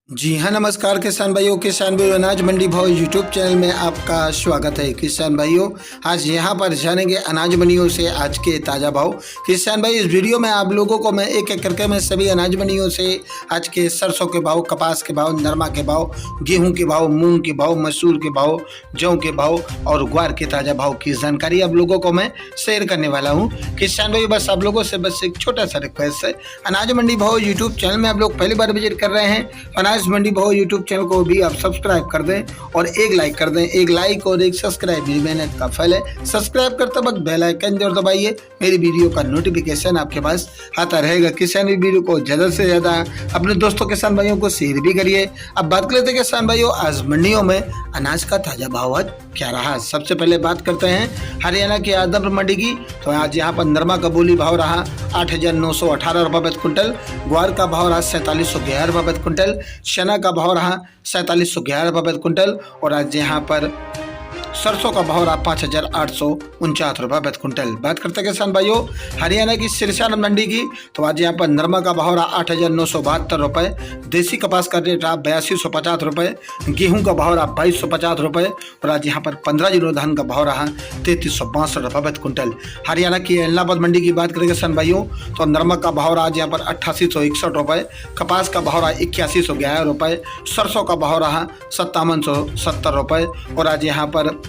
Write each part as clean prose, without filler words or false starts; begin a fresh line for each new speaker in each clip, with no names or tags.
जी हाँ, नमस्कार किसान भाइयों। किसान भाइयों, अनाज मंडी भाव यूट्यूब चैनल में आपका स्वागत है। किसान भाइयों, आज यहाँ पर जानेंगे अनाज मंडियों से आज के ताज़ा भाव। किसान भाई, इस वीडियो में आप लोगों को मैं एक एक करके मैं सभी अनाज मंडियों से आज के सरसों के भाव, कपास के भाव, नरमा के भाव, गेहूं के भाव, मूंग के भाव, मसूर के भाव, जौ के भाव और ग्वार के ताज़ा भाव की जानकारी आप लोगों को मैं शेयर करने वाला हूँ। किसान भाई, बस आप लोगों से बस एक छोटा सा रिक्वेस्ट है, अनाज मंडी भाव यूट्यूब चैनल में आप लोग पहली बार विजिट कर रहे हैं, अनाज मंडी भाव यूट्यूब चैनल को भी आप सब्सक्राइब कर दें और एक लाइक कर दें। एक लाइक और एक सब्सक्राइब भी मेहनत का फल है। सब्सक्राइब करते वक्त बेल आइकन जरूर दबाइए, मेरी वीडियो का नोटिफिकेशन आपके पास आता रहेगा। किसान वीडियो को ज़्यादा से ज़्यादा अपने दोस्तों किसान भाइयों को शेयर भी करिए। अब बात कर लेते हैं किसान भाइयों, आज मंडियों में अनाज का ताज़ा भाव आज क्या रहा। सबसे पहले बात करते हैं हरियाणा की आदमपुर मंडी की। तो आज यहाँ पर नरमा का बोली भाव रहा 8,918 रुपये प्रति क्विंटल, ग्वार का भाव रहा 4,711 रुपये प्रति क्विंटल, चना का भाव रहा 4,711 रुपये प्रति क्विंटल और आज यहाँ पर सरसों का भाव रहा 5,849 रुपये प्रति क्विंटल। बात करते हैं किसान भाइयों हरियाणा की सिरसा मंडी की। तो आज यहाँ पर नरमा का भाव रहा 8,972 रुपये, देसी कपास का रेट रहा 8250 रुपये, गेहूं का भाव रहा 2250 रुपये और आज यहाँ पर 15 जीरो धान का भाव रहा 3362 रुपये प्रति क्विंटल। हरियाणा की इलाहाबाद मंडी की बात करें किसान भाइयों, तो नरमा का भाव रहा आज यहाँ पर 8861 रुपये, कपास का भाव रहा 8111 रुपये, सरसों का भाव रहा 5770 रुपये और आज यहाँ पर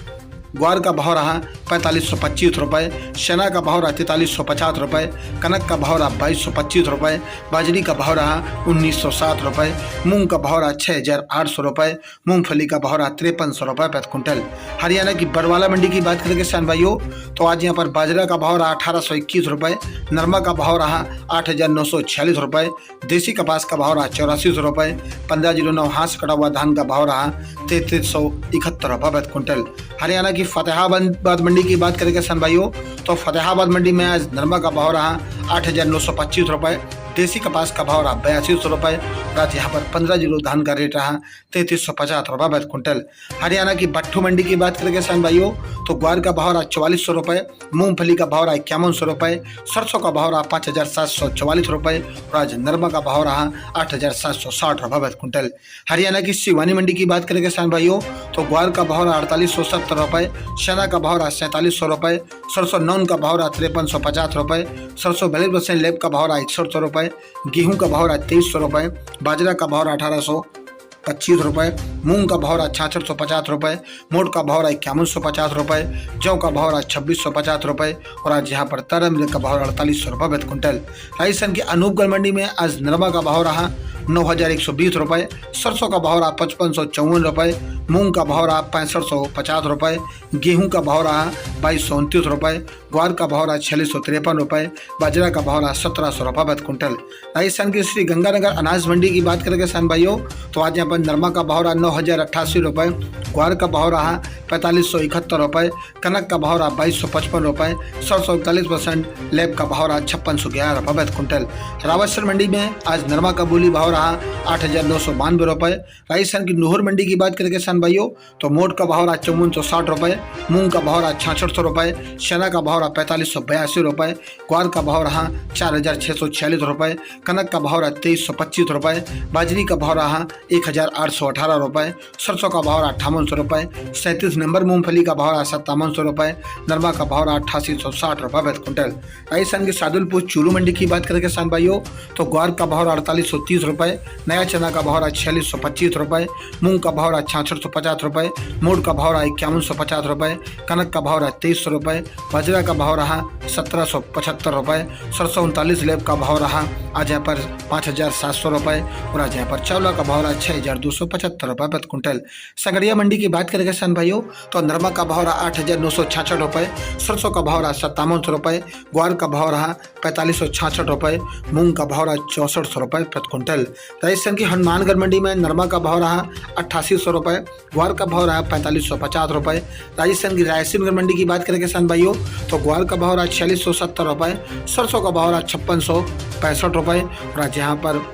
ग्वार का भाव रहा 4525 रुपये, चना का भाव रहा 4350 रुपये, कनक का भाव रहा 2225 रुपये, बाजरी का भाव रहा 1907 रुपये, मूंग का भाव रहा 6800 रुपये, मूंगफली का भाव रहा 5300 रुपये प्रति क्विंटल। हरियाणा की बरवाला मंडी की बात करें किसान भाइयों, तो आज यहाँ पर बाजरा का भाव रहा 1821 रुपये, नरमा का भाव रहा 8,946 रुपये, देसी कपास का भाव रहा 8400 रुपये, 1509 हाथ कटा हुआ धान का भाव रहा 3371 रुपये प्रति क्विंटल। हरियाणा की फतेहाबाद मंडी की बात करें किसान भाइयों, तो फतेहाबाद मंडी में आज नरमा का भाव रहा 8,925 रुपये, देसी कपास का भाव रहा 8200 रुपये और आज यहाँ पर 15 जीरो धान का रेट रहा 3350 रुपये प्रति क्विंटल। हरियाणा की भट्टू मंडी की बात करें किसान भाइयों, तो ग्वार का भाव रहा 4400 रुपये, मूंगफली का भाव रहा 5100 रुपये, सरसों का भाव रहा 5,744 रुपये और आज नरमा का भाव रहा 8,760 रुपये प्रति क्विंटल। हरियाणा की सिवानी मंडी की बात करें किसान भाइयों, तो ग्वार का भाव रहा 4870 रुपये, चना का भाव रहा 4700 रुपये, सरसों नौन का भाव रहा 5350 रुपये, सरसों 42% लेब का भाव रहा 6100 रुपये, गेहूं का भाव रहा 2300 रुपये, बाजरा का भाव रहा 1825 रुपये, मूंग का भाव रहा 6650 रुपये, मोट का भाव रहा 5150 रुपये, जौ का भाव रहा 2650 रुपये और आज यहाँ पर तरम का भाव रहा 4800 रुपये प्रति क्विंटल। राजस्थान की अनूपगढ़ मंडी में आज नरमा का भाव रहा 9,120 रुपये, सरसों का भाव रहा 5554 रुपये, मूंग का भाव रहा 6550 रुपये, गेहूं का भाव रहा 2229 रुपये, ग्वार का भाव रहा 4653 रुपये, बाजरा का भाव रहा 1700 रुपये प्रति क्विंटल। राजस्थान की श्री गंगानगर अनाज मंडी की बात करें किसान भाइयों, तो आज यहाँ पर नरमा का भाव रहा 9,088 रुपये, ग्वार का भाव रहा 4571 रुपये, कनक का भाव रहा 2255 रुपये, सरसों 41% लेब का भाव रहा 5611 रुपये प्रति क्विंटल। रावतसर मंडी में आज नरमा का बोली भाव रहा 8,992 रुपये। राजस्थान की नूहर मंडी की बात करें किसान भाइयों, तो मोट का भाव रहा 5460 रुपये, मूंग का भाव रहा 6600 रुपये, चना का भाव रहा 4582 रुपये, ग्वार का भाव रहा 4,646 रुपये, कनक का भाव रहा 2325 रुपये, बाजरी का भाव रहा 1,818 रुपये, सरसों का भाव रहा 5800 रुपये, 37 नंबर मूंगफली का भाव रहा 5700 रुपये, नरमा का भाव रहा 8860 रुपये प्रति क्विंटल। राजस्थान की सादुलपुर चूरू मंडी की बात करें किसान भाइयों, तो ग्वार का भाव रहा 4830 रुपये, नया चना का भाव रहा 4625 रुपये, मूंग का भाव रहा 6650 रुपये, मोट का भाव रहा 5150 रुपये, कनक का भाव रहा 2300 रुपये, बाजरा का भाव रहा 1775 रुपये, सरसों 39 लेब का भाव रहा आज यहाँ पर 5,700 रुपये और आज यहाँ पर चावला का भाव रहा 6,275 रुपये प्रति क्विंटल। संगरिया मंडी की बात करें किसान भाइयों, तो नरमा का भाव रहा 8,966 रुपये, सरसों का भाव रहा 5700 रुपये, ग्वार का भाव रहा 4566 रुपये, मूंग का भाव रहा 6400 रुपये प्रति क्विंटल। राजस्थान की हनुमानगढ़ मंडी में नरमा का भाव रहा 8800 रुपये, ग्वार का भाव रहा 4550 रुपये। राजस्थान की रायसेनगढ़ मंडी की बात करें किसान भाइयों, तो ग्वार का भाव रहा 4670 रुपये, सरसों का भाव रहा 5665 रुपये और आज यहाँ पर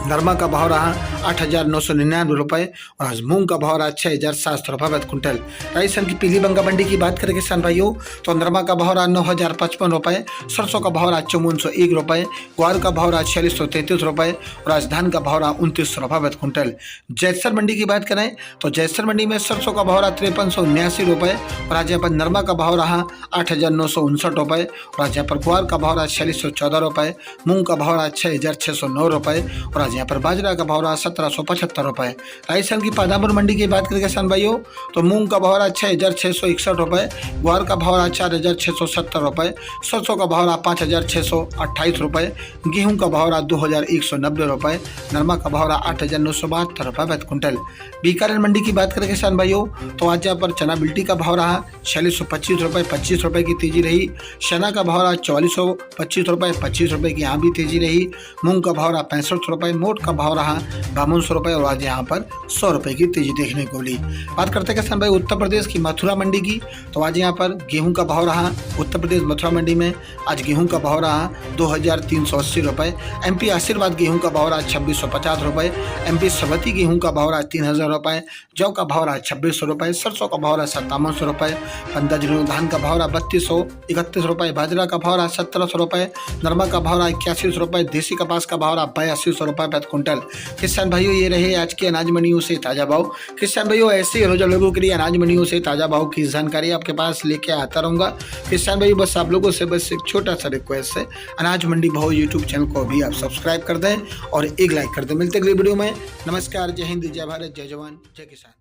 नरमा का भाव रहा 8,999 रुपये और आज मूंग का भाव रहा 6,700 रुपये प्रति क्विंटल। राजस्थान की पीली बंगा मंडी की बात करें किसान भाइयों तो नरमा का भाव रहा 9,055 रुपये, सरसों का भाव रहा 5401 रुपये, ग्वार का भाव रहा 4633 रुपये और आज धान का भाव रहा 2900 रुपये प्रति क्विंटल। जैसर मंडी की बात करें तो जैसर मंडी में सरसों का भाव रहा 5379 रुपये और आज यहाँ पर नरमा का भाव रहा 8,959 रुपये और आज यहाँ पर ग्वार का भाव रहा 4614 रुपये, मूंग का भाव रहा 6,609 रुपये और आज यहाँ पर बाजरा का भाव रहा 1,775 रुपये। राजस्थान की पादापुर मंडी की बात करें किसान भाइयों तो मूंग का भाव रहा 6,661 रुपये, ग्वार का भाव रहा 4,670 रुपये, सरसों का भाव रहा 5,628 रुपये, गेहूं का भाव रहा 2,190 रुपये, नरमा का भाव रहा 8,972 रुपये प्रति क्विंटल। बीकानेर मंडी की बात करें किसान भाइयों तो आज यहाँ पर चना बिल्टी का भाव रहा 4625 रुपये, 25 रुपये की तेजी रही। चना का भाव रहा 4425 रुपये, 25 रुपये की यहाँ भी तेजी रही। मूंग का भाव रहा 65 रुपये, मोट का भाव रहा 5200 रुपये और आज यहाँ पर 100 रुपये की तेजी देखने को मिली। बात करते हैं किसान भाई उत्तर प्रदेश की मथुरा मंडी की तो आज यहाँ पर गेहूं का भाव रहा उत्तर प्रदेश मथुरा मंडी में आज गेहूं का भाव रहा 2,380 रुपये, MP आशीर्वाद गेहूं का भाव रहा 2,650 रुपये, MP सवती गेहूं का भाव रहा 3,000 रुपये, जौ का भाव रहा 2,600 रुपये, सरसों का भाव रहा 5700 रुपये, 15 जिलों धान का भाव रहा 3,231 रुपये, बाजरा का भाव रहा 1,700 रुपये, नरमा का भाव रहा 81 रुपये, देसी कपास का भाव रहा 8200 रुपये प्रति क्विंटल। किसान भाइयों ये रहे आज के अनाज मंडियों से ताजा भाव। किसान भाइयों ऐसे ही रोजा लोगों के लिए अनाज मंडियों से ताजा भाव की जानकारी आपके पास लेके आता रहूंगा। किसान भाइयों बस आप लोगों से बस एक छोटा सा रिक्वेस्ट है, अनाज मंडी भाव यूट्यूब चैनल को भी आप सब्सक्राइब कर दें और एक लाइक कर दें। मिलते अगली वीडियो में। नमस्कार, जय हिंद, जय भारत, जय जवान, जय किसान।